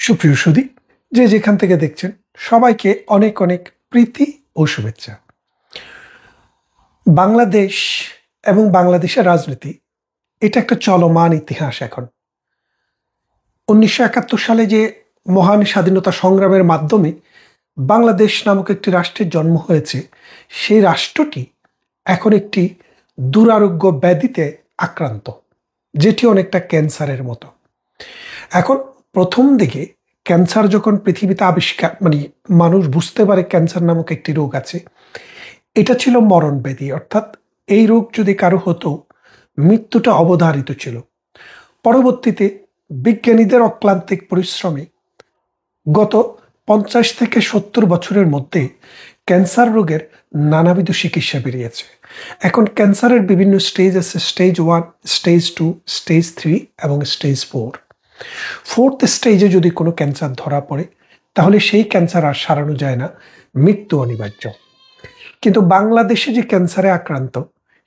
সুপ্রিয় সুধী, যে যেখান থেকে দেখছেন সবাইকে অনেক অনেক প্রীতি ও শুভেচ্ছা। বাংলাদেশ এবং বাংলাদেশের রাজনীতি এটা একটা চলমান ইতিহাস। এখন 1971 সালে যে মহান স্বাধীনতা সংগ্রামের মাধ্যমে বাংলাদেশ নামক একটি রাষ্ট্রের জন্ম হয়েছে, সেই রাষ্ট্রটি এখন একটি দুরারোগ্য ব্যাধিতে আক্রান্ত, যেটি অনেকটা ক্যান্সারের মতো। এখন প্রথম দিকে ক্যান্সার যখন পৃথিবীতে আবিষ্কার মানুষ বুঝতে পারে ক্যান্সার নামক একটি রোগ আছে, এটা ছিল মরণ ব্যাধি, অর্থাৎ এই রোগ যদি কারো হতো মৃত্যুটা অবধারিত ছিল। পরবর্তীতে বিজ্ঞানীদের অক্লান্তিক পরিশ্রমে গত 50 থেকে 70 বছরের মধ্যে ক্যান্সার রোগের নানাবিধ চিকিৎসা বেরিয়েছে। এখন ক্যান্সারের বিভিন্ন স্টেজ আছে, স্টেজ 1, স্টেজ 2, স্টেজ 3 এবং স্টেজ 4। 4th স্টেজে যদি কোনো ক্যান্সার ধরা পড়ে তাহলে সেই ক্যান্সার আর সারানো যায় না, মৃত্যু অনিবার্য। কিন্তু বাংলাদেশে যে ক্যান্সারে আক্রান্ত,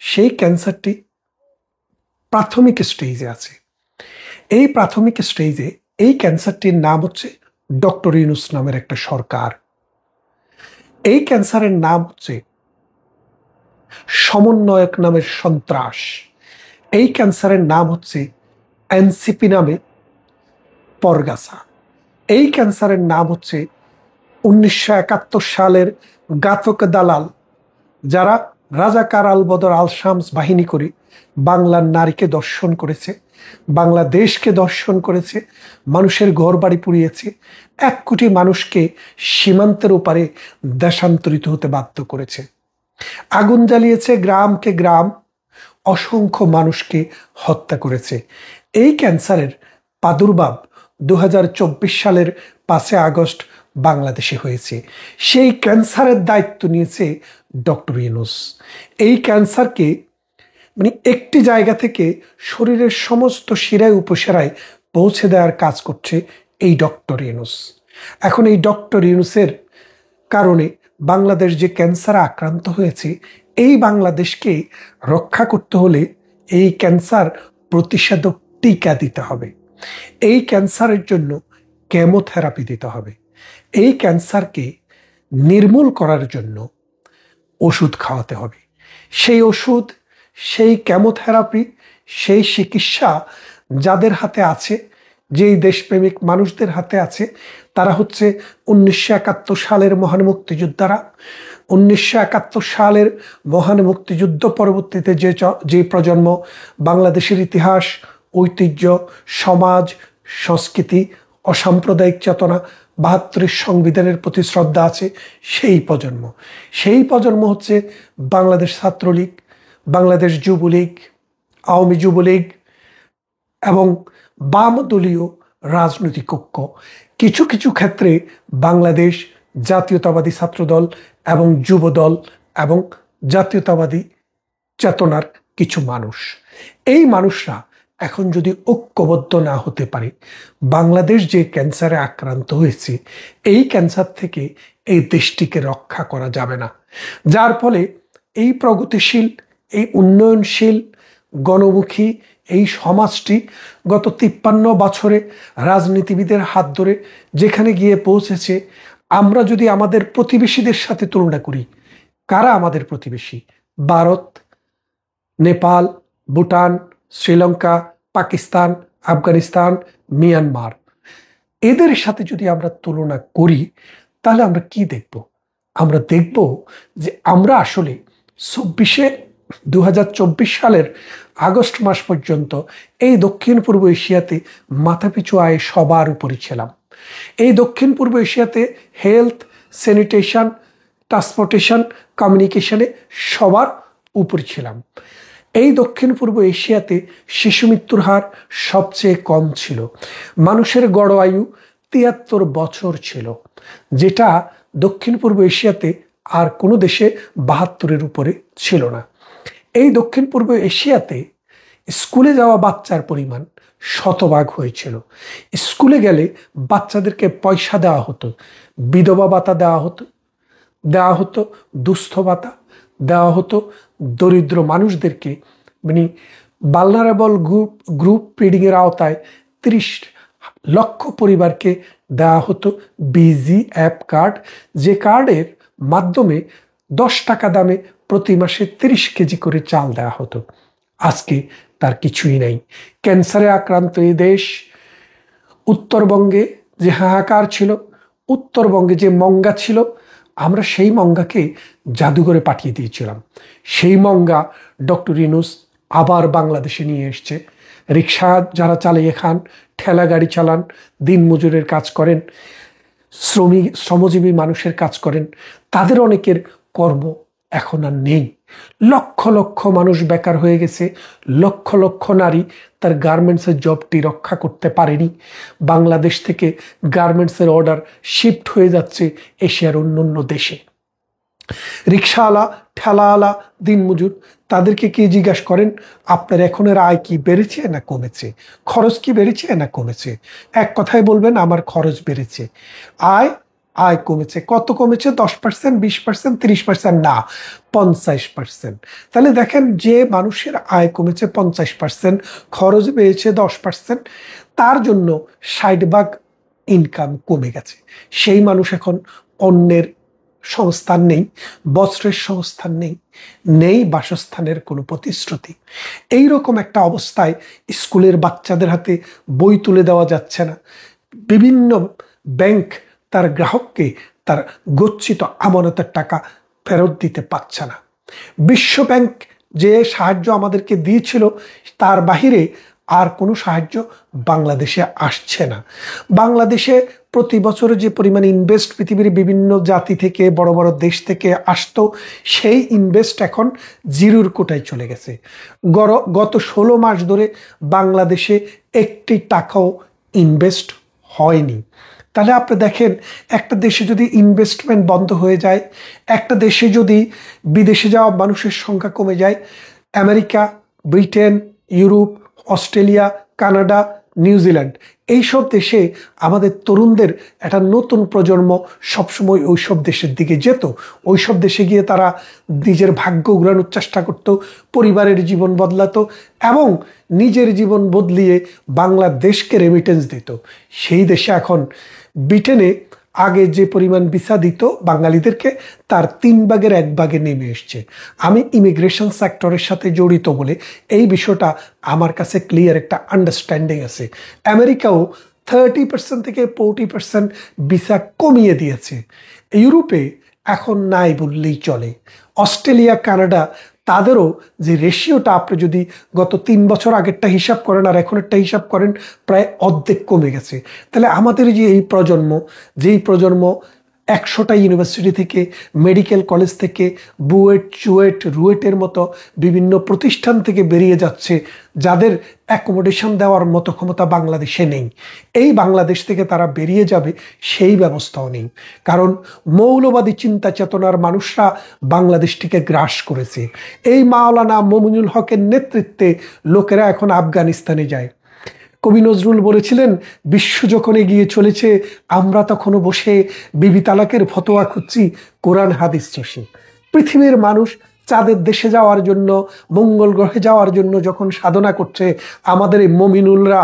সেই ক্যান্সারটি প্রাথমিক স্টেজে আছে। এই প্রাথমিক স্টেজে এই ক্যান্সারটির নাম হচ্ছে ডক্টর ইউনূস নামের একটা সরকার। এই ক্যান্সারের নাম হচ্ছে সমন্বয়ক নামের সন্ত্রাস। এই ক্যান্সারের নাম হচ্ছে এনসিপি নামে পরগাছা। এই ক্যান্সারের নাম হচ্ছে 1971 সালের ঘাতক দালাল, যারা রাজাকার আলবদর আল শামস বাহিনী করে বাংলার নারীকে দর্শন করেছে, বাংলাদেশকে দর্শন করেছে, মানুষের ঘরবাড়ি পুড়িয়েছে, 1 কোটি মানুষকে সীমান্তের ওপারে দেশান্তরিত হতে বাধ্য করেছে, আগুন জ্বালিয়েছে গ্রামকে গ্রাম, অসংখ্য মানুষকে হত্যা করেছে। এই ক্যান্সারের প্রাদুর্ভাব 2024 সালের 5 আগস্ট বাংলাদেশে হয়েছে। সেই ক্যান্সারের দায়িত্ব নিয়েছে ডক্টর ইউনূস। এই ক্যান্সারকে একটি জায়গা থেকে শরীরের সমস্ত শিরায় উপশিরায় পৌঁছে দেওয়ার কাজ করছে এই ডক্টর ইউনূস। এখন এই ডক্টর ইউনূসের কারণে বাংলাদেশ যে ক্যান্সারে আক্রান্ত হয়েছে, এই বাংলাদেশকে রক্ষা করতে হলে এই ক্যান্সার প্রতিষেধক টিকা দিতে হবে, এই ক্যান্সারের জন্য কেমোথেরাপি দিতে হবে, এই ক্যান্সারকে নির্মূল করার জন্য ওষুধ খাওয়াতে হবে। সেই ওষুধ, সেই কেমোথেরাপি, সেই চিকিৎসা যাদের হাতে আছে, যেই দেশপ্রেমিক মানুষদের হাতে আছে, তারা হচ্ছে 1971 সালের মহান মুক্তিযোদ্ধারা। 1971 সালের মহান মুক্তিযুদ্ধ পরবর্তীতে যে প্রজন্ম বাংলাদেশের ইতিহাস, ঐতিহ্য, সমাজ, সংস্কৃতি, অসাম্প্রদায়িক চেতনা, 72 সংবিধানের প্রতি শ্রদ্ধা আছে, সেই প্রজন্ম। সেই প্রজন্ম হচ্ছে বাংলাদেশ ছাত্রলীগ, বাংলাদেশ যুবলীগ, আওয়ামী যুবলীগ এবং বাম দলীয় রাজনৈতিক ঐক্য, কিছু কিছু ক্ষেত্রে বাংলাদেশ জাতীয়তাবাদী ছাত্রদল এবং যুবদল এবং জাতীয়তাবাদী চেতনার কিছু মানুষ। এই মানুষরা এখন যদি ঐক্যবদ্ধ না হতে পারে, বাংলাদেশ যে ক্যান্সারে আক্রান্ত হয়েছে, এই ক্যান্সার থেকে এই দেশটিকে রক্ষা করা যাবে না। যার ফলে এই প্রগতিশীল, এই উন্নয়নশীল, গণমুখী এই সমাজটি গত 53 বছরে রাজনীতিবিদের হাত ধরে যেখানে গিয়ে পৌঁছেছে, আমরা যদি আমাদের প্রতিবেশীদের সাথে তুলনা করি, কারা আমাদের প্রতিবেশী? ভারত, নেপাল, ভুটান, শ্রীলঙ্কা, পাকিস্তান, আফগানিস্তান, মিয়ানমার, এদের সাথে যদি আমরা তুলনা করি তাহলে আমরা কি দেখব? আমরা দেখব যে আমরা আসলে 2024 সালের আগস্ট মাস পর্যন্ত এই দক্ষিণ পূর্ব এশিয়াতে মাথাপিছু আয়ে সবার উপরে ছিলাম। এই দক্ষিণ পূর্ব এশিয়াতে হেলথ, স্যানিটেশন, ট্রান্সপোর্টেশন, কমিউনিকেশনে সবার উপরে ছিলাম। এই দক্ষিণ পূর্ব এশিয়াতে শিশু মৃত্যুর হার সবচেয়ে কম ছিল। মানুষের গড় আয়ু 73 বছর ছিল, যেটা দক্ষিণ পূর্ব এশিয়াতে আর কোনো দেশে 72-এর উপরে ছিল না। এই দক্ষিণ পূর্ব এশিয়াতে স্কুলে যাওয়া বাচ্চার পরিমাণ শতভাগ হয়েছিল। স্কুলে গেলে বাচ্চাদেরকে পয়সা দেওয়া হতো, বিধবা ভাতা দেওয়া হতো দুস্থ ভাতা দেওয়া হতো, দরিদ্র মানুষদেরকে ভালনারেবল গ্রুপ ফিডিংয়ের আওতায় লক্ষ পরিবারকে দেওয়া হতো বিজি অ্যাপ কার্ড, যে কার্ডের মাধ্যমে 10 টাকা দামে প্রতি মাসে 30 কেজি করে চাল দেওয়া হতো। আজকে তার কিছুই নাই। ক্যান্সারে আক্রান্ত এই দেশ, উত্তরবঙ্গে যে হাহাকার ছিল, উত্তরবঙ্গে যে মঙ্গা ছিল, আমরা সেই মঙ্গাকে জাদুঘরে পাঠিয়ে দিয়েছিলাম। সেই মঙ্গা ডক্টর ইউনূস আবার বাংলাদেশে নিয়ে এসছে। রিক্সা যারা চালিয়ে খান, ঠেলা গাড়ি চালান, দিনমজুরের কাজ করেন, শ্রমজীবী মানুষের কাজ করেন, তাদের অনেকের কর্ম এখন আর নেই। লক্ষ লক্ষ মানুষ বেকার হয়ে গেছে। লক্ষ লক্ষ নারী তার গার্মেন্টসের জবটি রক্ষা করতে পারেনি। বাংলাদেশ থেকে গার্মেন্টসের অর্ডার শিফট হয়ে যাচ্ছে এশিয়ার অন্য দেশে। রিক্সাওয়ালা, ঠেলাওয়ালা, দিনমজুর, তাদেরকে কি জিজ্ঞাসা করেন আপনার এখনের আয় কি বেড়েছে না কমেছে, খরচ কি বেড়েছে না কমেছে? এক কথায় বলবেন আমার খরচ বেড়েছে। আয় আয় কমেছে। কত কমেছে? 10%, 20%, 30%? না, 50%। তাহলে দেখেন, যে মানুষের আয় কমেছে 50%, খরচ বেড়েছে 10%, তার জন্য 60% ইনকাম কমে গেছে। সেই মানুষ এখন অন্যের সংস্থান নেই, বস্ত্রের সংস্থান নেই, নেই বাসস্থানের কোনো প্রতিশ্রুতি। এইরকম একটা অবস্থায় স্কুলের বাচ্চাদের হাতে বই তুলে দেওয়া যাচ্ছে না। বিভিন্ন ব্যাংক তার গ্রাহককে তার গচ্ছিত আমানতের টাকা ফেরত দিতে পারছে না। বিশ্ব ব্যাংক যে সাহায্য আমাদেরকে দিয়েছিল, তার বাহিরে আর কোনো সাহায্য বাংলাদেশে আসছে না। বাংলাদেশে প্রতি বছরে যে পরিমাণ ইনভেস্ট পৃথিবীর বিভিন্ন জাতি থেকে, বড় বড় দেশ থেকে আসতো, সেই ইনভেস্ট এখন জিরোর কোটায় চলে গেছে। গত 16 মাস ধরে বাংলাদেশে একটি টাকাও ইনভেস্ট হয়নি। তাহলে আপনি দেখেন, একটা দেশে যদি ইনভেস্টমেন্ট বন্ধ হয়ে যায়, একটা দেশে যদি বিদেশে যাওয়া মানুষের সংখ্যা কমে যায়, America, Britain, Europe, Australia, Canada, New Zealand, এইসব দেশে আমাদের তরুণদের একটা নতুন প্রজন্ম সবসময় ওইসব দেশের দিকে যেত। ওইসব দেশে গিয়ে তারা নিজের ভাগ্য উড়ানোর চেষ্টা করত, পরিবারের জীবন বদলাতো এবং নিজের জীবন বদলিয়ে বাংলাদেশকে রেমিটেন্স দিত। সেই দেশে এখন ব্রিটেনে আগে যে পরিমাণ ভিসা দিত বাঙালিদেরকে, তার 3/1 ভাগে নেমে এসছে। আমি ইমিগ্রেশন সেক্টরের সাথে জড়িত বলে এই বিষয়টা আমার কাছে ক্লিয়ার একটা আন্ডারস্ট্যান্ডিং আছে। আমেরিকাও 30% থেকে 40% ভিসা কমিয়ে দিয়েছে। ইউরোপে এখন নাই বললেই চলে। অস্ট্রেলিয়া, কানাডা, তাদেরও যে রেশিওটা আপনি যদি গত 3 বছর আগেরটা হিসাব করেন আর এখনেরটা হিসাব করেন, প্রায় অর্ধেক কমে গেছে। তাহলে আমাদের যে এই প্রজন্ম, যেই প্রজন্ম 100টা ইউনিভার্সিটি থেকে, মেডিকেল কলেজ থেকে, বুয়েট, চুয়েট, রুয়েটের মতো বিভিন্ন প্রতিষ্ঠান থেকে বেরিয়ে যাচ্ছে, যাদের অ্যাকোমোডেশন দেওয়ার মতো ক্ষমতা বাংলাদেশে নেই, এই বাংলাদেশ থেকে তারা বেরিয়ে যাবে সেই ব্যবস্থাও নেই। কারণ মৌলবাদী চিন্তা চেতনার মানুষরা বাংলাদেশটিকে গ্রাস করেছে। এই মাওলানা মমিনুল হকের নেতৃত্বে লোকেরা এখন আফগানিস্তানে যায়। কবি নজরুল বলেছিলেন, বিশ্ব যখন এগিয়ে চলেছে, আমরা তখনও বসে বিবি তালাকের ফতোয়া খুঁজছি কোরআন হাদিস চষে। পৃথিবীর মানুষ চাঁদের দেশে যাওয়ার জন্য, মঙ্গল গ্রহে যাওয়ার জন্য যখন সাধনা করছে, আমাদের এই মমিনুলরা,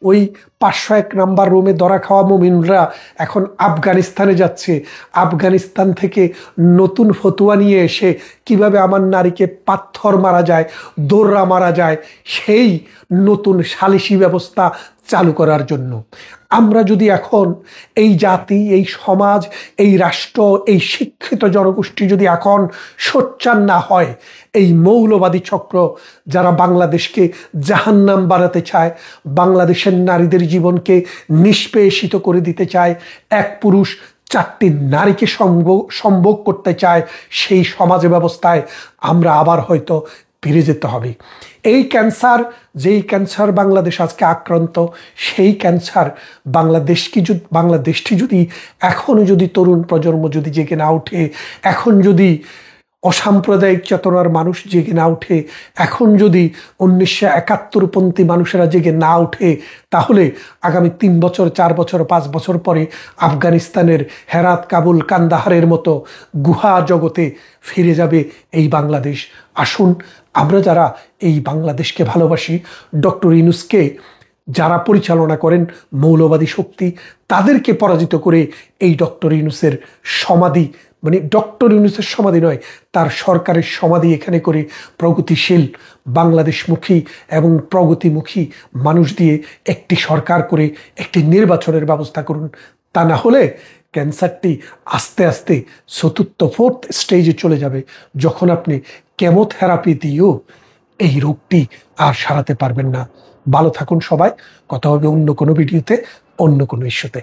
ওই 501 নাম্বার রুমে ধরা খাওয়া মমিনুলরা এখন আফগানিস্তানে যাচ্ছে। আফগানিস্তান থেকে নতুন ফতুয়া নিয়ে এসে কিভাবে আমার নারীকে পাথর মারা যায়, দোররা মারা যায়, সেই নতুন সালিসি ব্যবস্থা চালু করার জন্য। আমরা যদি এখন এই জাতি, এই সমাজ, এই রাষ্ট্র, এই শিক্ষিত জনগোষ্ঠী যদি এখন সোচ্চার না হয়, এই মৌলবাদী চক্র যারা বাংলাদেশকে জাহান্নাম বানাতে চায়, বাংলাদেশের নারীদের জীবনকে নিষ্পেষিত করে দিতে চায়, এক পুরুষ 4টি নারীকে সম্ভোগ করতে চায়, সেই সমাজ ব্যবস্থায় আমরা আবার হয়তো ফিরে যেতে হবে। এই ক্যান্সার, যেই ক্যান্সার বাংলাদেশ আজকে আক্রান্ত, সেই ক্যান্সার বাংলাদেশটি যদি এখনো যদি তরুণ প্রজন্ম যদি জেগে না উঠে, এখন যদি অসাম্প্রদায়িক চেতনার মানুষ জেগে না উঠে, এখন যদি 1971পন্থী মানুষেরা জেগে না উঠে, তাহলে আগামী 3 বছর, 4 বছর, 5 বছর পরে আফগানিস্তানের হেরাত, কাবুল, কান্দাহারের মতো গুহা জগতে ফিরে যাবে এই বাংলাদেশ। আসুন আমরা যারা এই বাংলাদেশকে ভালোবাসি, ডক্টর ইউনূসকে যারা পরিচালনা করেন মৌলবাদী শক্তি, তাদেরকে পরাজিত করে এই ডক্টর ইউনূসের সমাধি, মানে ডক্টর ইউনূসের সমাধি নয়, তার সরকারের সমাধি এখানে করে প্রগতিশীল বাংলাদেশমুখী এবং প্রগতিমুখী মানুষ দিয়ে একটি সরকার করে একটি নির্বাচনের ব্যবস্থা করুন। তা না হলে ক্যান্সারটি আস্তে আস্তে চতুর্থ ফোর্থ স্টেজে চলে যাবে, যখন আপনি কেমোথেরাপি দিয়েও এই রোগটি আর সারাতে পারবেন না। ভালো থাকুন সবাই, কথা হবে অন্য কোনো ভিডিওতে, অন্য কোনো ইস্যুতে।